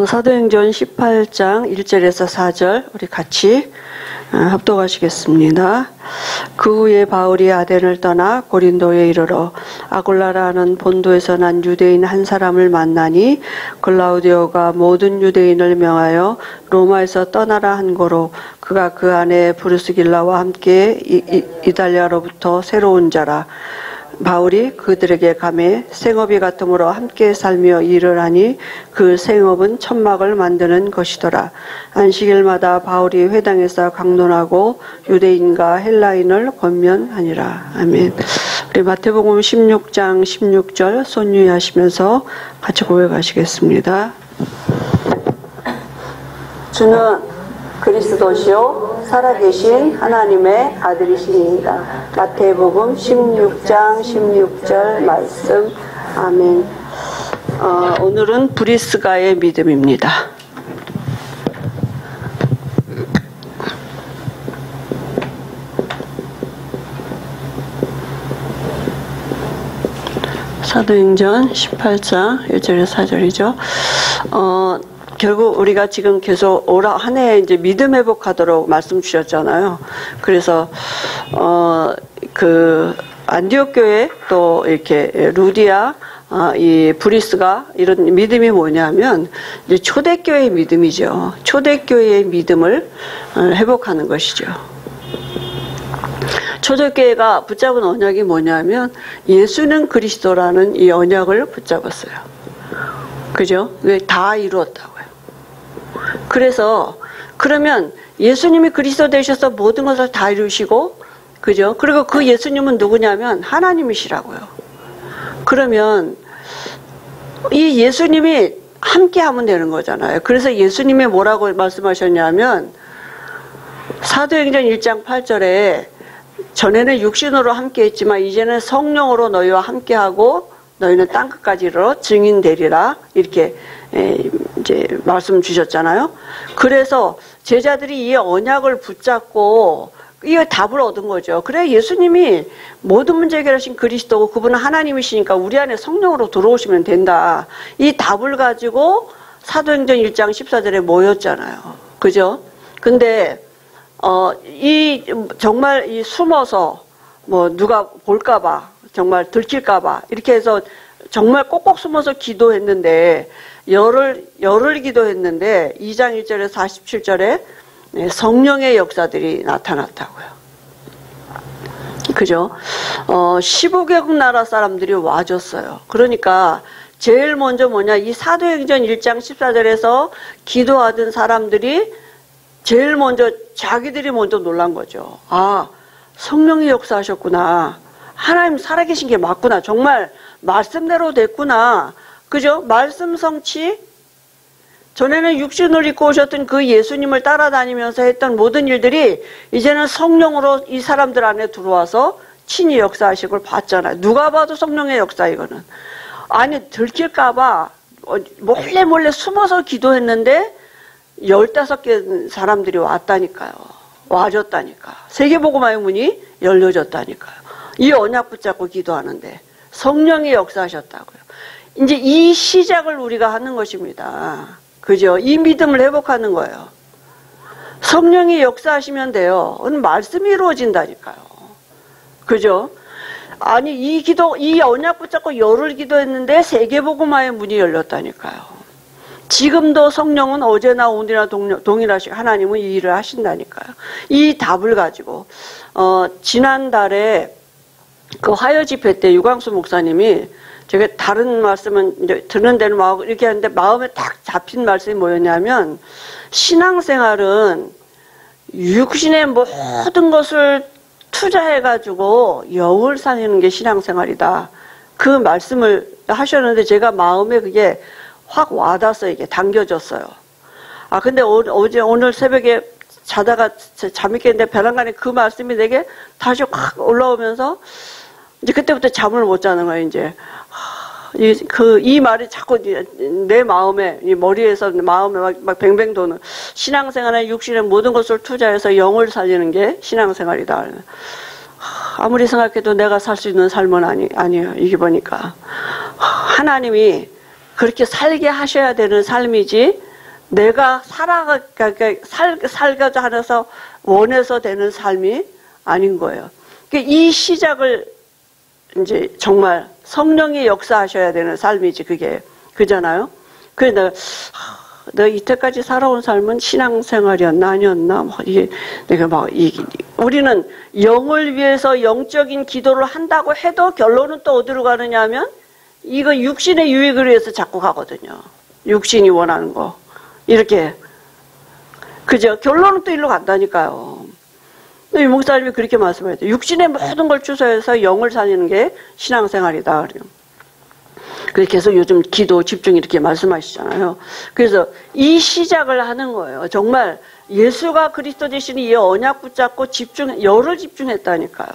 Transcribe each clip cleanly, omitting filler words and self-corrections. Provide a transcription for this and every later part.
사도행전 18장 1절에서 4절 우리 같이 합독하시겠습니다. 그 후에 바울이 아덴을 떠나 고린도에 이르러 아굴라라는 본도에서 난 유대인 한 사람을 만나니 글라우디오가 모든 유대인을 명하여 로마에서 떠나라 한 고로 그가 그 안에 브루스길라와 함께 이달리아로부터 새로운 자라. 바울이 그들에게 가매 생업이 같으므로 함께 살며 일을 하니 그 생업은 천막을 만드는 것이더라. 안식일마다 바울이 회당에서 강론하고 유대인과 헬라인을 권면하니라. 아멘. 우리 마태복음 16장 16절 손유의하시면서 같이 고백하시겠습니다. 주는 그리스도시요 살아계신 하나님의 아들이시니이다. 마태복음 16장 16절 말씀. 아멘. 오늘은 브리스가의 믿음입니다. 사도행전 18장 1절에서 4절이죠. 결국 우리가 지금 계속 올 한 해 이제 믿음 회복하도록 말씀 주셨잖아요. 그래서 그 안디옥 교회 또 이렇게 루디아 이 브리스가 이런 믿음이 뭐냐면 이제 초대교회의 믿음이죠. 초대교회의 믿음을 회복하는 것이죠. 초대교회가 붙잡은 언약이 뭐냐면 예수는 그리스도라는 이 언약을 붙잡았어요. 그죠? 다 이루었다고요. 그래서 그러면 예수님이 그리스도 되셔서 모든 것을 다 이루시고, 그죠? 그리고 그 예수님은 누구냐면 하나님이시라고요. 그러면 이 예수님이 함께 하면 되는 거잖아요. 그래서 예수님이 뭐라고 말씀하셨냐면 사도행전 1장 8절에 전에는 육신으로 함께 했지만 이제는 성령으로 너희와 함께하고 너희는 땅끝까지 이르러 증인되리라. 이렇게 이제 말씀 주셨잖아요. 그래서 제자들이 이 언약을 붙잡고 이 답을 얻은 거죠. 그래 예수님이 모든 문제 해결하신 그리스도고 그분은 하나님이시니까 우리 안에 성령으로 들어오시면 된다. 이 답을 가지고 사도행전 1장 14절에 모였잖아요. 그죠? 근데 정말 이 숨어서 뭐 누가 볼까봐 정말 들킬까봐 이렇게 해서 정말 꼭꼭 숨어서 기도했는데 열흘 기도했는데 2장 1절에서 47절에 성령의 역사들이 나타났다고요. 그죠? 15개국 나라 사람들이 와줬어요. 그러니까 제일 먼저 뭐냐, 이 사도행전 1장 14절에서 기도하던 사람들이 제일 먼저 자기들이 먼저 놀란 거죠. 아, 성령이 역사하셨구나. 하나님 살아계신 게 맞구나. 정말 말씀대로 됐구나. 그죠? 말씀 성취. 전에는 육신을 입고 오셨던 그 예수님을 따라다니면서 했던 모든 일들이 이제는 성령으로 이 사람들 안에 들어와서 친히 역사하신 걸 봤잖아요. 누가 봐도 성령의 역사 이거는. 아니 들킬까봐 몰래 숨어서 기도했는데 15개 사람들이 왔다니까요. 와줬다니까. 세계복음화의 문이 열려졌다니까요. 이 언약 붙잡고 기도하는데 성령이 역사하셨다고요. 이제 이 시작을 우리가 하는 것입니다. 그죠? 이 믿음을 회복하는 거예요. 성령이 역사하시면 돼요. 말씀이 이루어진다니까요. 그죠? 아니 이 언약 붙잡고 열흘 기도했는데 세계복음화의 문이 열렸다니까요. 지금도 성령은 어제나 오늘이나 동일하시고 하나님은 이 일을 하신다니까요. 이 답을 가지고 지난달에 그 화요 집회 때 유광수 목사님이 제가 다른 말씀은 이제 듣는 데는 막 이렇게 하는데 마음에 딱 잡힌 말씀이 뭐였냐면 신앙생활은 육신의 모든 것을 투자해가지고 영을 살리는 게 신앙생활이다. 그 말씀을 하셨는데 제가 마음에 그게 확 와닿았어요. 이게 당겨졌어요. 아 근데 오늘 새벽에 자다가 잠이 깼는데 벼랑간에 그 말씀이 내게 다시 확 올라오면서 이제 그때부터 잠을 못 자는 거예요. 이제 이 말이 자꾸 내 마음에 이 머리에서 마음에 막 뱅뱅 도는 신앙생활에 육신의 모든 것을 투자해서 영을 살리는 게 신앙생활이다. 아무리 생각해도 내가 살 수 있는 삶은 아니에요. 이게 보니까 하나님이 그렇게 살게 하셔야 되는 삶이지, 내가 살고자 하면서 원해서 되는 삶이 아닌 거예요. 이 시작을 이제 정말 성령이 역사하셔야 되는 삶이지, 그게. 그잖아요? 그래, 내가 이때까지 살아온 삶은 신앙생활이었나, 아니었나, 우리는 영을 위해서 영적인 기도를 한다고 해도 결론은 또 어디로 가느냐 하면, 이거 육신의 유익을 위해서 자꾸 가거든요. 육신이 원하는 거. 이렇게. 그죠? 결론은 또 일로 간다니까요. 이 목사님이 그렇게 말씀하셨어요. 육신의 모든 걸 추서해서 영을 살리는 게 신앙생활이다. 그래요. 그래서 계속 요즘 기도 집중 이렇게 말씀하시잖아요. 그래서 이 시작을 하는 거예요. 정말 예수가 그리스도 되시는 이 언약 붙잡고 열을 집중했다니까요.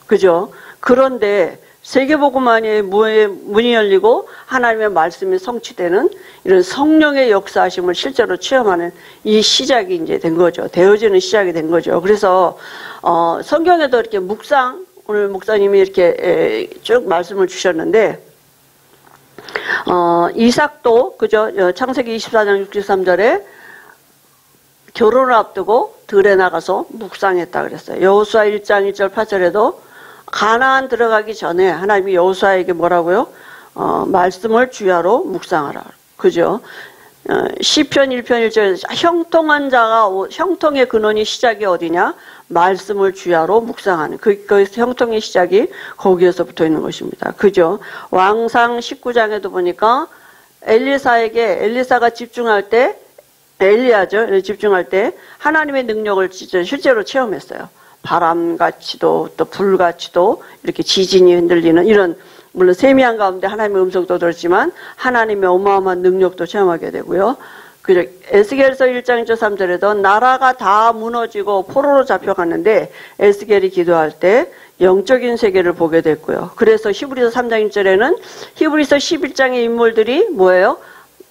그죠? 그런데 세계복음화의 문이 열리고 하나님의 말씀이 성취되는 이런 성령의 역사하심을 실제로 체험하는 이 시작이 이제 된 거죠. 되어지는 시작이 된 거죠. 그래서 성경에도 이렇게 묵상, 오늘 목사님이 이렇게 쭉 말씀을 주셨는데, 이삭도 그죠? 창세기 24장 63절에 결혼을 앞두고 들에 나가서 묵상했다 그랬어요. 여호수아 1장 1절 8절에도 가나안 들어가기 전에 하나님이 여호수아에게 뭐라고요? 말씀을 주야로 묵상하라. 그죠? 시편 1편 1절에 형통한 자가 형통의 근원이 시작이 어디냐? 말씀을 주야로 묵상하는 그 형통의 시작이 거기에서 붙어 있는 것입니다. 그죠? 왕상 19장에도 보니까 엘리사가 집중할 때, 엘리야죠. 집중할 때 하나님의 능력을 진짜 실제로 체험했어요. 바람같이도 또 불같이도 이렇게 지진이 흔들리는 이런, 물론 세미한 가운데 하나님의 음성도 들었지만 하나님의 어마어마한 능력도 체험하게 되고요. 그죠? 에스겔서 1장 1절 3절에도 나라가 다 무너지고 포로로 잡혀갔는데 에스겔이 기도할 때 영적인 세계를 보게 됐고요. 그래서 히브리서 3장 1절에는 히브리서 11장의 인물들이 뭐예요?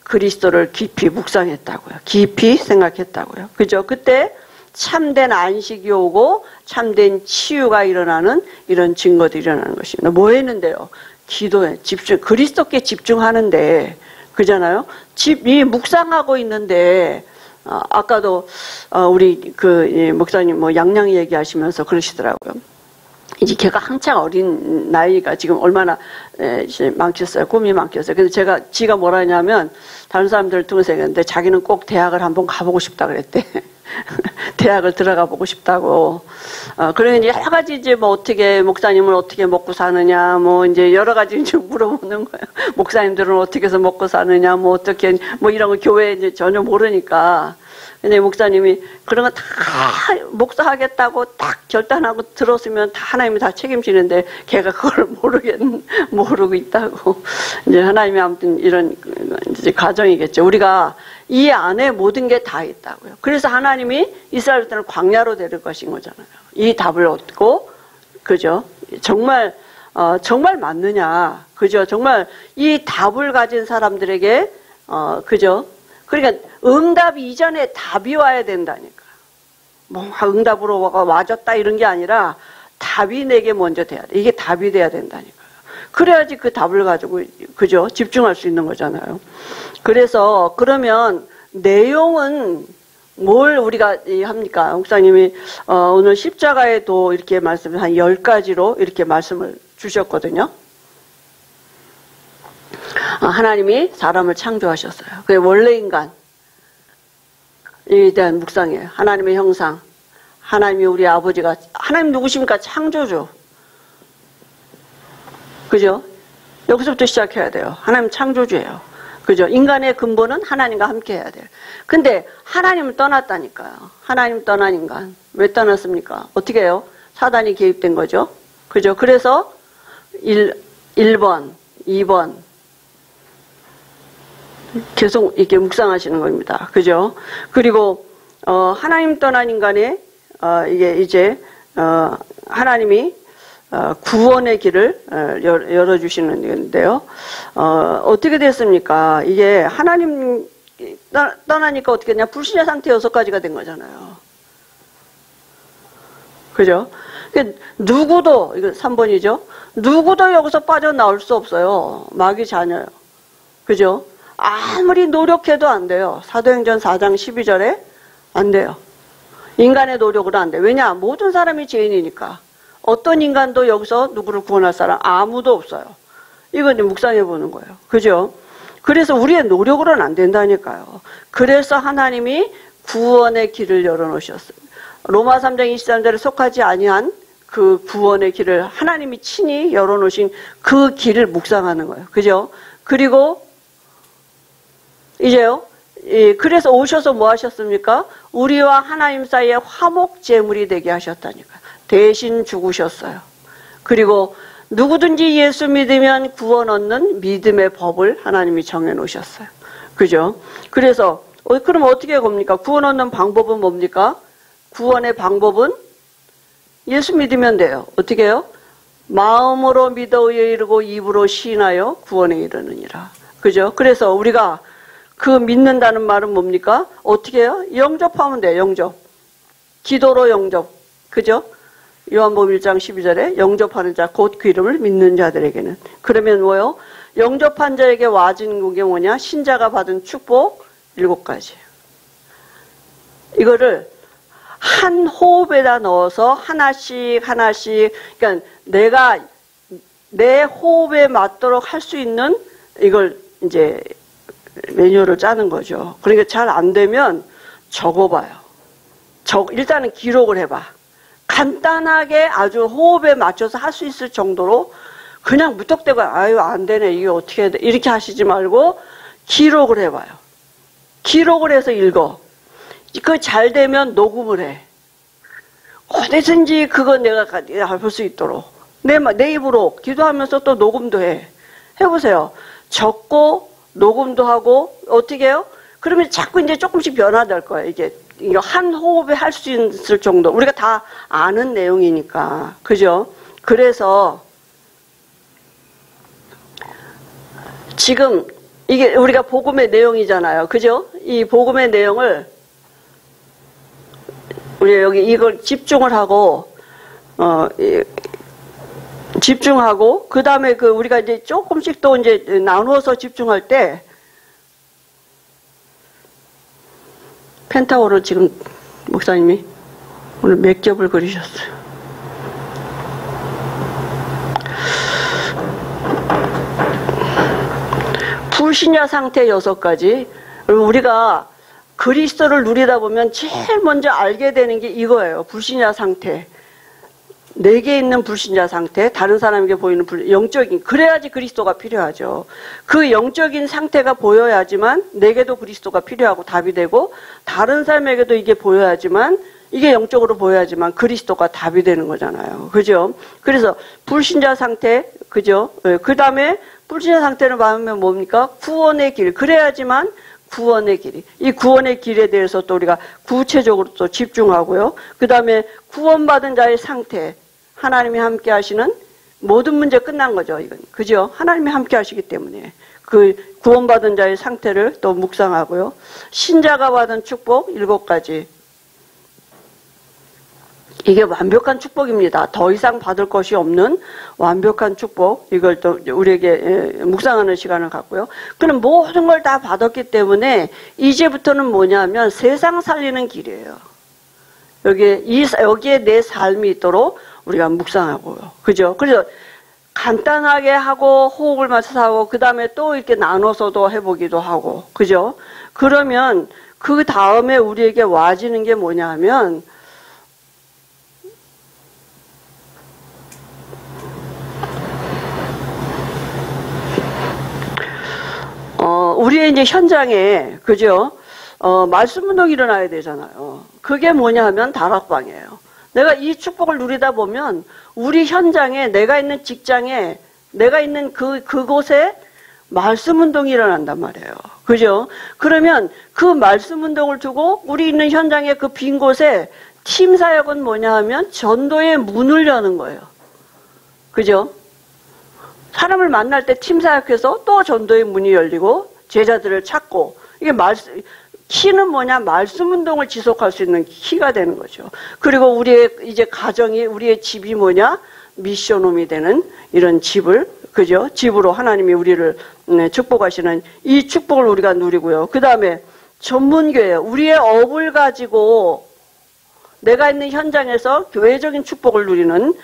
그리스도를 깊이 묵상했다고요. 깊이 생각했다고요. 그죠? 그때 참된 안식이 오고 참된 치유가 일어나는 이런 증거들이 일어나는 것입니다. 뭐 했는데요? 기도에 집중, 그리스도께 집중하는데, 그잖아요? 이 묵상하고 있는데, 아까도 우리 목사님 뭐 양양 얘기하시면서 그러시더라고요. 이제 걔가 한창 어린 나이가 지금 얼마나 많겠어요. 꿈이 많겠어요. 그래서 지가 뭐라 하냐면, 다른 사람들 통해서 얘기했는데 자기는 꼭 대학을 한번 가보고 싶다 그랬대. 대학을 들어가 보고 싶다고. 그러니 여러 가지 이제 뭐 어떻게, 목사님은 어떻게 먹고 사느냐, 뭐 이제 여러 가지 이제 물어보는 거예요. 목사님들은 어떻게 해서 먹고 사느냐, 뭐 어떻게, 뭐 이런 거 교회 이제 전혀 모르니까. 근데 목사님이 그런 거 다 목사하겠다고 딱 결단하고 들었으면 다 하나님이 다 책임지는데 걔가 그걸 모르고 있다고. 이제 하나님이 아무튼 이런 이제 가정이겠죠. 우리가 이 안에 모든 게 다 있다고요. 그래서 하나님이 이스라엘들을 광야로 데릴 것인 거잖아요. 이 답을 얻고, 그죠? 정말 맞느냐. 그죠? 정말 이 답을 가진 사람들에게, 그죠? 그러니까 응답 이전에 답이 와야 된다니까. 뭐 응답으로 와줬다 이런 게 아니라 답이 내게 먼저 돼야 돼. 이게 답이 돼야 된다니까요. 그래야지 그 답을 가지고, 그죠? 집중할 수 있는 거잖아요. 그래서 그러면 내용은 뭘 우리가 합니까? 목사님이 오늘 십자가에도 이렇게 말씀을 한 10가지로 이렇게 말씀을 주셨거든요. 하나님이 사람을 창조하셨어요. 그게 원래 인간에 대한 묵상이에요. 하나님의 형상. 하나님이 우리 아버지가, 하나님 누구십니까? 창조주. 그죠? 여기서부터 시작해야 돼요. 하나님 창조주예요. 그죠? 인간의 근본은 하나님과 함께 해야 돼요. 근데 하나님을 떠났다니까요. 하나님 떠난 인간. 왜 떠났습니까? 어떻게 해요? 사단이 개입된 거죠. 그죠? 그래서 1번, 2번 계속 이렇게 묵상하시는 겁니다. 그죠? 그리고 하나님 떠난 인간의 이게 이제 하나님이 구원의 길을 열어주시는 건데요. 어떻게 됐습니까? 이게 하나님 떠나니까 어떻게 됐냐? 불신의 상태 6가지가 된 거잖아요. 그죠? 누구도, 이거 3번이죠? 누구도 여기서 빠져나올 수 없어요. 마귀 자녀요. 그죠? 아무리 노력해도 안 돼요. 사도행전 4장 12절에 안 돼요. 인간의 노력으로 안 돼. 왜냐? 모든 사람이 죄인이니까. 어떤 인간도 여기서 누구를 구원할 사람 아무도 없어요. 이건 묵상해 보는 거예요. 그죠? 그래서 우리의 노력으로는 안 된다니까요. 그래서 하나님이 구원의 길을 열어놓으셨어요. 로마 3장 23절에 속하지 아니한 그 구원의 길을 하나님이 친히 열어놓으신 그 길을 묵상하는 거예요. 그죠? 그리고 이제요. 그래서 오셔서 뭐 하셨습니까? 우리와 하나님 사이에 화목 제물이 되게 하셨다니까. 대신 죽으셨어요. 그리고 누구든지 예수 믿으면 구원 얻는 믿음의 법을 하나님이 정해 놓으셨어요. 그죠? 그래서 그럼 어떻게 겁니까? 구원 얻는 방법은 뭡니까? 구원의 방법은 예수 믿으면 돼요. 어떻게 해요? 마음으로 믿어 의에 이르고 입으로 시인하여 구원에 이르느니라. 그죠? 그래서 우리가 그 믿는다는 말은 뭡니까? 어떻게 해요? 영접하면 돼요. 영접. 기도로 영접. 그죠? 요한복음 1장 12절에 영접하는 자 곧 그 이름을 믿는 자들에게는. 그러면 뭐요? 영접한 자에게 와진 게 뭐냐? 신자가 받은 축복 7가지. 이거를 한 호흡에다 넣어서 하나씩 그러니까 내가 내 호흡에 맞도록 할 수 있는 이걸 이제 매뉴얼을 짜는 거죠. 그러니까 잘 안 되면 적어봐요. 일단은 기록을 해봐. 간단하게 아주 호흡에 맞춰서 할 수 있을 정도로 그냥 무턱대고 아유 안 되네 이게 어떻게 해야 돼 이렇게 하시지 말고 기록을 해봐요. 기록을 해서 읽어. 그 잘 되면 녹음을 해. 어디든지 그거 내가 볼 수 있도록 내 입으로 기도하면서 또 녹음도 해. 해보세요. 적고 녹음도 하고 어떻게 해요? 그러면 자꾸 이제 조금씩 변화될 거예요. 이게 한 호흡에 할 수 있을 정도. 우리가 다 아는 내용이니까. 그죠? 그래서 지금 이게 우리가 복음의 내용이잖아요. 그죠? 이 복음의 내용을 우리 여기 이걸 집중을 하고 집중하고 그 다음에 우리가 이제 조금씩 또 이제 나누어서 집중할 때 펜타곤을 지금 목사님이 오늘 몇 겹을 그리셨어요. 불신자 상태 6가지. 우리가 그리스도를 누리다 보면 제일 먼저 알게 되는 게 이거예요. 불신자 상태. 내게 있는 불신자 상태, 다른 사람에게 보이는 영적인, 그래야지 그리스도가 필요하죠. 그 영적인 상태가 보여야지만 내게도 그리스도가 필요하고 답이 되고 다른 사람에게도 이게 보여야지만 이게 영적으로 보여야지만 그리스도가 답이 되는 거잖아요. 그죠? 그래서 불신자 상태, 그죠? 그 다음에 불신자 상태를 말하면 뭡니까? 구원의 길. 그래야지만 구원의 길이. 이 구원의 길에 대해서 또 우리가 구체적으로 또 집중하고요. 그 다음에 구원받은 자의 상태. 하나님이 함께 하시는 모든 문제 끝난 거죠, 이건. 그죠? 하나님이 함께 하시기 때문에. 그 구원받은 자의 상태를 또 묵상하고요. 신자가 받은 축복 7가지. 이게 완벽한 축복입니다. 더 이상 받을 것이 없는 완벽한 축복. 이걸 또 우리에게 묵상하는 시간을 갖고요. 그럼 모든 걸 다 받았기 때문에 이제부터는 뭐냐면 세상 살리는 길이에요. 여기에 내 삶이 있도록 우리가 묵상하고요. 그죠? 그래서 간단하게 하고 호흡을 맞춰서 하고 그 다음에 또 이렇게 나눠서도 해보기도 하고. 그죠? 그러면 그 다음에 우리에게 와지는 게 뭐냐 하면 우리의 이제 현장에, 그죠? 말씀 운동이 일어나야 되잖아요. 그게 뭐냐 하면 다락방이에요. 내가 이 축복을 누리다 보면 우리 현장에, 내가 있는 직장에, 내가 있는 그곳에 말씀 운동이 일어난단 말이에요. 그죠? 그러면 그 말씀 운동을 두고 우리 있는 현장의 그 빈 곳에 팀 사역은 뭐냐 하면 전도의 문을 여는 거예요. 그죠? 사람을 만날 때 팀 사역해서 또 전도의 문이 열리고 제자들을 찾고, 이게 키는 뭐냐? 말씀 운동을 지속할 수 있는 키가 되는 거죠. 그리고 우리의 이제 가정이, 우리의 집이 뭐냐? 미션홈이 되는 이런 집을 그죠? 집으로 하나님이 우리를 축복하시는 이 축복을 우리가 누리고요. 그 다음에 전문교회, 우리의 업을 가지고 내가 있는 현장에서 교회적인 축복을 누리는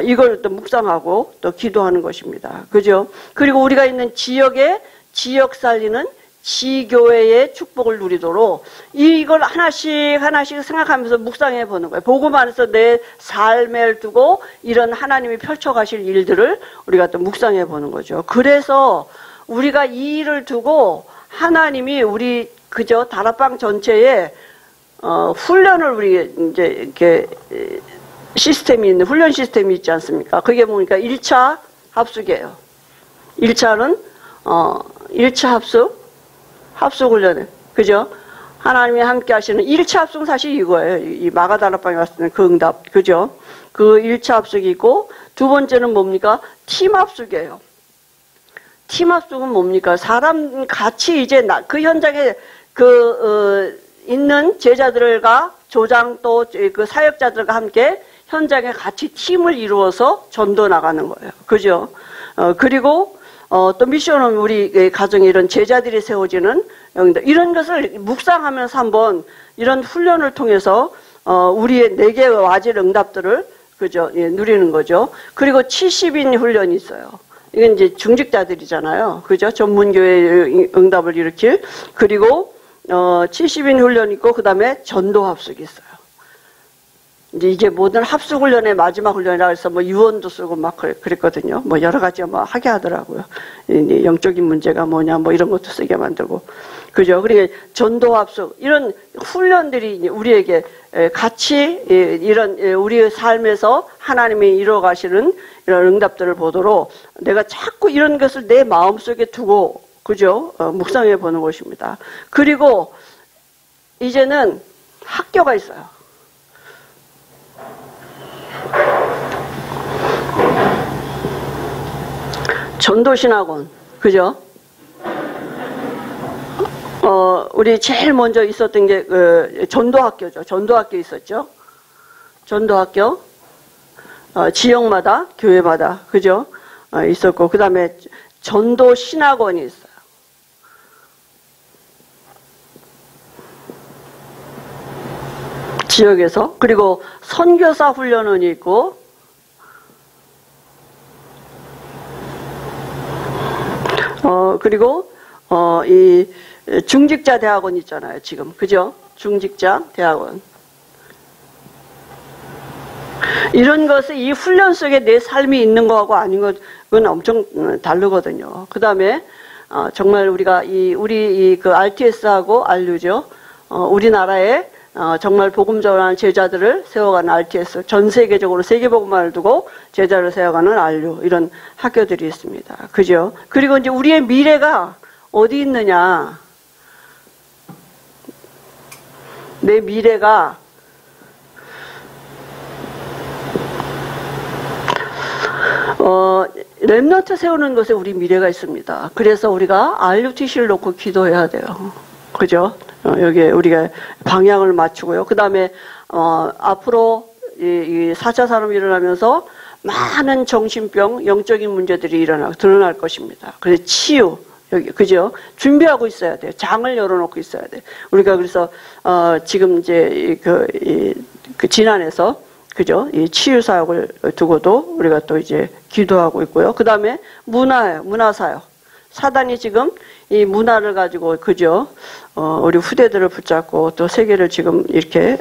이걸 또 묵상하고 또 기도하는 것입니다. 그죠? 그리고 우리가 있는 지역에 지역 살리는 지교회의 축복을 누리도록 이걸 하나씩 생각하면서 묵상해 보는 거예요. 복음 안에서 내 삶을 두고 이런 하나님이 펼쳐가실 일들을 우리가 또 묵상해 보는 거죠. 그래서 우리가 이 일을 두고 하나님이 우리 그저 다락방 전체에 훈련을 우리 이제 이렇게 시스템이 있는 훈련 시스템이 있지 않습니까? 그게 뭡니까? 1차 합숙이에요. 1차는 1차 합숙 훈련에 그죠? 하나님이 함께 하시는 1차 합숙은 사실 이거예요. 이 마가다락방에 갔을 때는 그 응답 그죠? 그 1차 합숙이 있고 두 번째는 뭡니까? 팀 합숙이에요. 팀 합숙은 뭡니까? 사람 같이 이제 그 현장에 있는 제자들과 조장 또 그 사역자들과 함께 현장에 같이 팀을 이루어서 전도 나가는 거예요. 그죠? 그리고 또 미션은 우리 가정에 이런 제자들이 세워지는 이런 것을 묵상하면서 한번 이런 훈련을 통해서 우리의 4개의 와질 응답들을 그죠? 예, 누리는 거죠. 그리고 70인 훈련이 있어요. 이건 이제 중직자들이잖아요. 그죠? 전문교회 응답을 일으킬. 그리고 70인 훈련이 있고 그 다음에 전도 합숙이 있어요. 이제 이게 모든 합숙 훈련의 마지막 훈련이라 해서 뭐 유언도 쓰고 막 그랬거든요. 뭐 여러 가지 뭐 하게 하더라고요. 영적인 문제가 뭐냐 뭐 이런 것도 쓰게 만들고. 그죠? 그리고 전도 합숙 이런 훈련들이 우리에게 같이 이런 우리의 삶에서 하나님이 이루어 가시는 이런 응답들을 보도록 내가 자꾸 이런 것을 내 마음속에 두고 그죠? 묵상해 보는 것입니다. 그리고 이제는 학교가 있어요. 전도신학원, 그죠? 우리 제일 먼저 있었던 게 전도학교죠. 전도학교 있었죠. 전도학교, 지역마다, 교회마다, 그죠? 있었고, 그 다음에 전도신학원이 있어요. 지역에서. 그리고 선교사 훈련원이 있고, 그리고 이 중직자 대학원 있잖아요. 지금 그죠? 중직자 대학원. 이런 것이 이 훈련 속에 내 삶이 있는 거하고 아닌 것은 엄청 다르거든요. 그 다음에 정말 우리가 우리 그 RTS하고 RU죠. 우리나라에 정말 복음 전하는 제자들을 세워가는 RTS, 전 세계적으로 세계복음화를 두고 제자를 세워가는 RU 이런 학교들이 있습니다. 그죠? 그리고 이제 우리의 미래가 어디 있느냐? 내 미래가 렘넌트 세우는 것에 우리 미래가 있습니다. 그래서 우리가 RUTC를 놓고 기도해야 돼요. 그죠? 여기에 우리가 방향을 맞추고요. 그 다음에, 앞으로 이 4차 산업이 일어나면서 많은 정신병, 영적인 문제들이 드러날 것입니다. 그래서 치유, 여기, 그죠? 준비하고 있어야 돼요. 장을 열어놓고 있어야 돼요. 우리가 그래서, 지금 이제 그 진안에서, 그죠? 이 치유 사역을 두고도 우리가 또 이제 기도하고 있고요. 그 다음에 문화예요. 문화사역. 사단이 지금 이 문화를 가지고 그죠? 우리 후대들을 붙잡고 또 세계를 지금 이렇게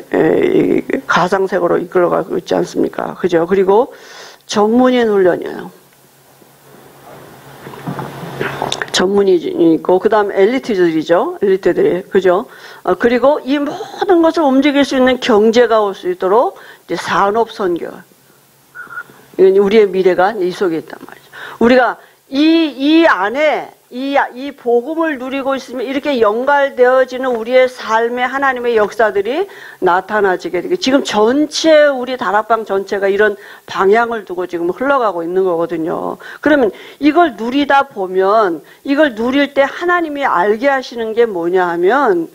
가상세계로 이끌어가고 있지 않습니까? 그죠? 그리고 전문인 훈련이에요. 전문인이 있고, 그 다음 엘리트들이죠. 엘리트들이. 그죠? 그리고 이 모든 것을 움직일 수 있는 경제가 올 수 있도록 이제 산업선교. 이건 우리의 미래가 이 속에 있단 말이죠. 우리가 이 안에 이 복음을 누리고 있으면 이렇게 연결되어지는 우리의 삶의 하나님의 역사들이 나타나지게 되고, 지금 전체 우리 다락방 전체가 이런 방향을 두고 지금 흘러가고 있는 거거든요. 그러면 이걸 누리다 보면, 이걸 누릴 때 하나님이 알게 하시는 게 뭐냐 하면,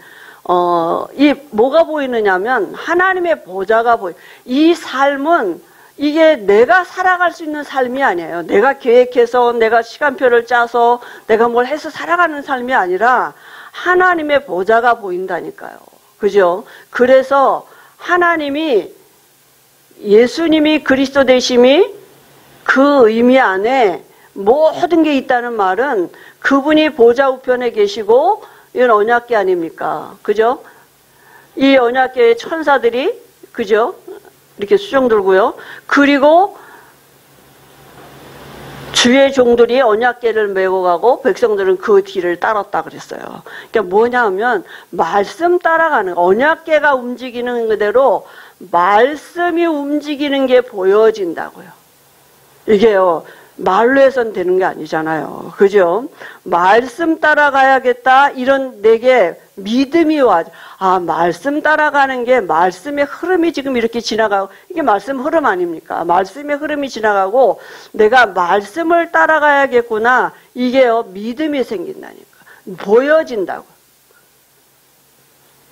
이 뭐가 보이느냐면 하나님의 보좌가 이 삶은 이게 내가 살아갈 수 있는 삶이 아니에요. 내가 계획해서 내가 시간표를 짜서 내가 뭘 해서 살아가는 삶이 아니라 하나님의 보좌가 보인다니까요. 그죠? 그래서 하나님이 예수님이 그리스도 되심이 그 의미 안에 모든 게 있다는 말은 그분이 보좌 우편에 계시고 이건 언약궤 아닙니까? 그죠? 이 언약궤의 천사들이 그죠? 이렇게 수종 들고요. 그리고 주의 종들이 언약궤를 메고 가고 백성들은 그 뒤를 따랐다 그랬어요. 그러니까 뭐냐 하면 말씀 따라가는 언약궤가 움직이는 그대로 말씀이 움직이는 게 보여진다고요. 이게요. 말로 해선 되는 게 아니잖아요. 그죠? 말씀 따라가야겠다. 이런 내게 믿음이 와죠. 아, 말씀 따라가는 게 말씀의 흐름이 지금 이렇게 지나가고, 이게 말씀 흐름 아닙니까? 말씀의 흐름이 지나가고, 내가 말씀을 따라가야겠구나. 이게요, 믿음이 생긴다니까. 보여진다고.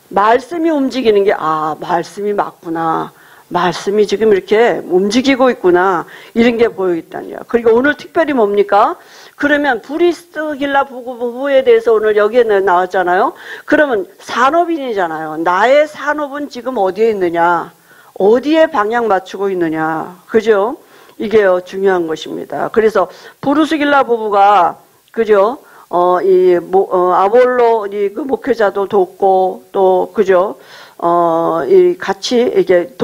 말씀이 움직이는 게, 아, 말씀이 맞구나. 말씀이 지금 이렇게 움직이고 있구나. 이런 게 보이겠다니요. 그리고 오늘 특별히 뭡니까? 그러면 브리스길라 부부에 대해서 오늘 여기에 나왔잖아요. 그러면 산업인이잖아요. 나의 산업은 지금 어디에 있느냐? 어디에 방향 맞추고 있느냐? 그죠? 이게요, 중요한 것입니다. 그래서 브루스길라 부부가, 그죠? 아볼로, 그 목회자도 돕고, 또, 그죠? 같이, 이게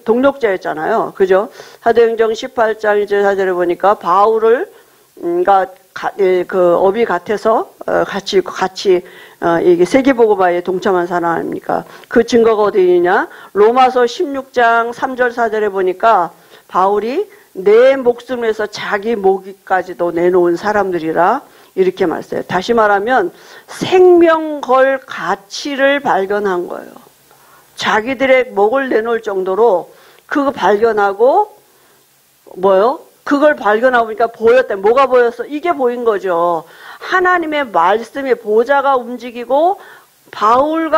동력자였잖아요. 그죠? 사도행전 18장 1절에 보니까 바울을, 그 업이 같아서, 이게 세계보고바에 동참한 사람 아닙니까? 그 증거가 어디 있느냐? 로마서 16장 3절 4절에 보니까 바울이 내 목숨에서 자기 목까지도 내놓은 사람들이라 이렇게 말했어요. 다시 말하면 생명 걸 가치를 발견한 거예요. 자기들의 목을 내놓을 정도로 그거 발견하고 뭐요? 그걸 발견하고 보니까 보였다. 뭐가 보였어? 이게 보인 거죠. 하나님의 말씀의 보좌가 움직이고 바울의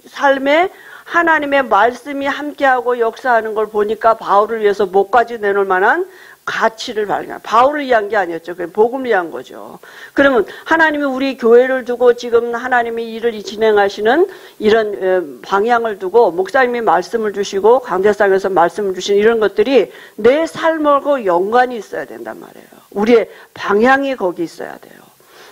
삶에 하나님의 말씀이 함께하고 역사하는 걸 보니까 바울을 위해서 목까지 내놓을 만한 가치를 발견. 바울을 위한 게 아니었죠. 그냥 복음을 위한 거죠. 그러면 하나님이 우리 교회를 두고 지금 하나님이 일을 진행하시는 이런 방향을 두고 목사님이 말씀을 주시고 강대상에서 말씀을 주신 이런 것들이 내 삶하고 연관이 있어야 된단 말이에요. 우리의 방향이 거기 있어야 돼요.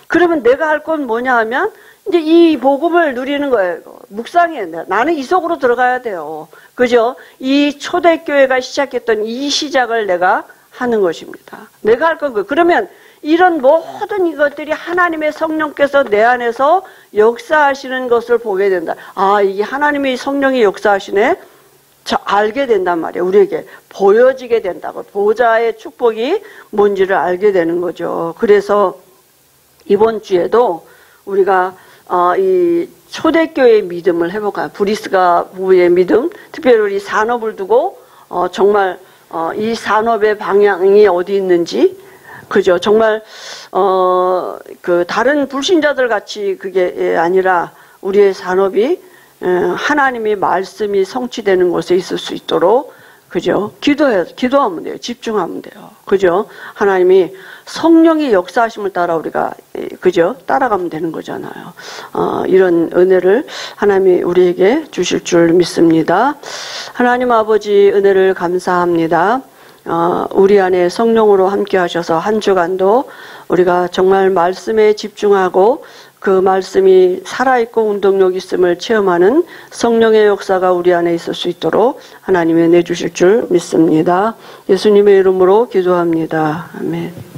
그러면 내가 할 건 뭐냐 하면 이제 이 복음을 누리는 거예요. 묵상해야 돼요. 나는 이 속으로 들어가야 돼요. 그죠? 이 초대교회가 시작했던 이 시작을 내가 하는 것입니다. 내가 할 건 그러면 이런 모든 이것들이 하나님의 성령께서 내 안에서 역사하시는 것을 보게 된다. 아, 이게 하나님의 성령이 역사하시네. 알게 된단 말이에요. 우리에게 보여지게 된다고. 보좌의 축복이 뭔지를 알게 되는 거죠. 그래서 이번 주에도 우리가 이 초대교회의 믿음을 회복한 브리스가 부부의 믿음, 특별히 우리 산업을 두고 정말 이 산업의 방향이 어디 있는지, 그죠? 정말 그 다른 불신자들 같이 그게 아니라 우리의 산업이 하나님의 말씀이 성취되는 곳에 있을 수 있도록, 그죠? 기도하면 돼요. 집중하면 돼요. 그죠? 하나님이 성령의 역사하심을 따라 우리가, 그죠? 따라가면 되는 거잖아요. 이런 은혜를 하나님이 우리에게 주실 줄 믿습니다. 하나님 아버지 은혜를 감사합니다. 우리 안에 성령으로 함께 하셔서 한 주간도 우리가 정말 말씀에 집중하고 그 말씀이 살아있고 운동력 있음을 체험하는 성령의 역사가 우리 안에 있을 수 있도록 하나님이 내주실 줄 믿습니다. 예수님의 이름으로 기도합니다. 아멘.